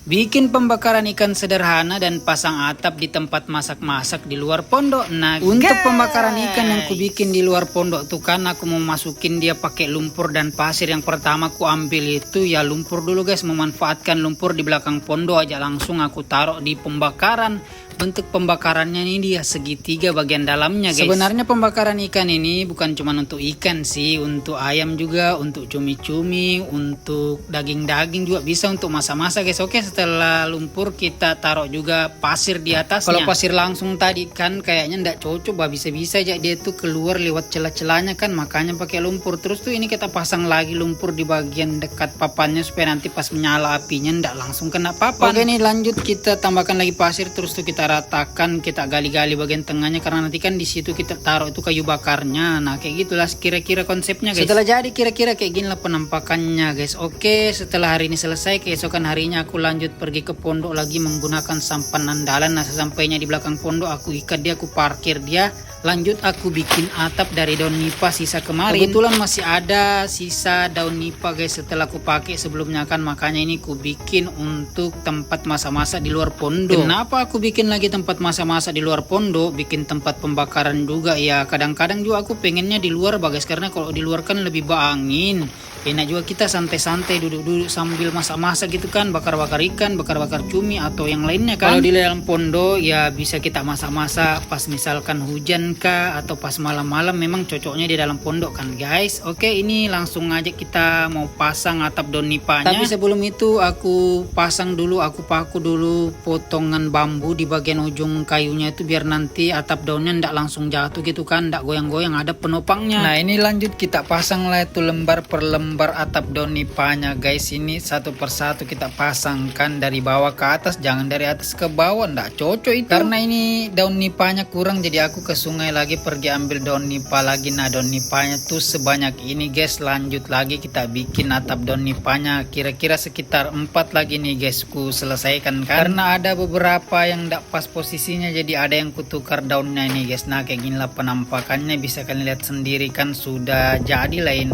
Bikin pembakaran ikan sederhana dan pasang atap di tempat masak-masak di luar pondok. Nah, untuk pembakaran ikan yang ku bikin di luar pondok tuh kan aku mau masukin dia pakai lumpur dan pasir. Yang pertama ku ambil itu ya lumpur dulu guys, memanfaatkan lumpur di belakang pondok aja langsung aku taruh di pembakaran. Bentuk pembakarannya ini dia segitiga bagian dalamnya guys. Sebenarnya pembakaran ikan ini bukan cuma untuk ikan sih, untuk ayam juga, untuk cumi-cumi, untuk daging-daging juga bisa, untuk masak-masak guys. Oke, setelah lumpur kita taruh juga pasir di atasnya. Kalau pasir langsung tadi kan kayaknya ndak cocok, bisa-bisa aja dia tuh keluar lewat celah-celahnya kan, makanya pakai lumpur. Terus tuh ini kita pasang lagi lumpur di bagian dekat papannya supaya nanti pas menyala apinya ndak langsung kena papan. Oke, ini lanjut kita tambahkan lagi pasir, terus tuh kita ratakan, kita gali-gali bagian tengahnya karena nanti kan di situ kita taruh itu kayu bakarnya. Nah, kayak gitulah kira-kira konsepnya guys. Setelah jadi kira-kira kayak gini lah penampakannya guys. Oke, setelah hari ini selesai, keesokan harinya aku lanjut pergi ke pondok lagi menggunakan sampan andalan. Nah, sesampainya di belakang pondok aku ikat dia, aku parkir dia. Lanjut aku bikin atap dari daun nipa sisa kemarin. Kebetulan masih ada sisa daun nipa guys setelah aku pakai sebelumnya kan, makanya ini aku bikin untuk tempat masak-masak di luar pondok. Kenapa aku bikin lagi tempat masak-masak di luar pondok, bikin tempat pembakaran juga ya. Kadang-kadang juga aku pengennya di luar guys, karena kalau di luar kan lebih angin. Enak juga kita santai-santai duduk-duduk sambil masak-masak gitu kan, bakar-bakar ikan, bakar-bakar cumi atau yang lainnya kan. Kalau di dalam pondok ya bisa kita masak-masak pas misalkan hujan kah atau pas malam-malam, memang cocoknya di dalam pondok kan guys. Oke, ini langsung aja kita mau pasang atap daun nipanya. Tapi sebelum itu aku pasang dulu, aku paku dulu potongan bambu di bagian ujung kayunya itu biar nanti atap daunnya ndak langsung jatuh gitu kan, ndak goyang-goyang, ada penopangnya. Nah, ini lanjut kita pasang lah itu lembar per lembar atap daun nipanya guys. Ini satu persatu kita pasangkan dari bawah ke atas, jangan dari atas ke bawah, ndak cocok itu. Karena ini daun nipanya kurang, jadi aku ke sungai lagi pergi ambil daun nipa lagi. Nah, daun nipanya tuh sebanyak ini guys. Lanjut lagi kita bikin atap daun nipanya, kira-kira sekitar 4 lagi nih guys ku selesaikan kan. Karena ada beberapa yang ndak pas posisinya, jadi ada yang kutukar daunnya ini guys. Nah, kayak gini lah penampakannya, bisa kalian lihat sendiri kan, sudah jadi lain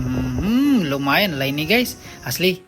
lumayan lah ini guys, asli.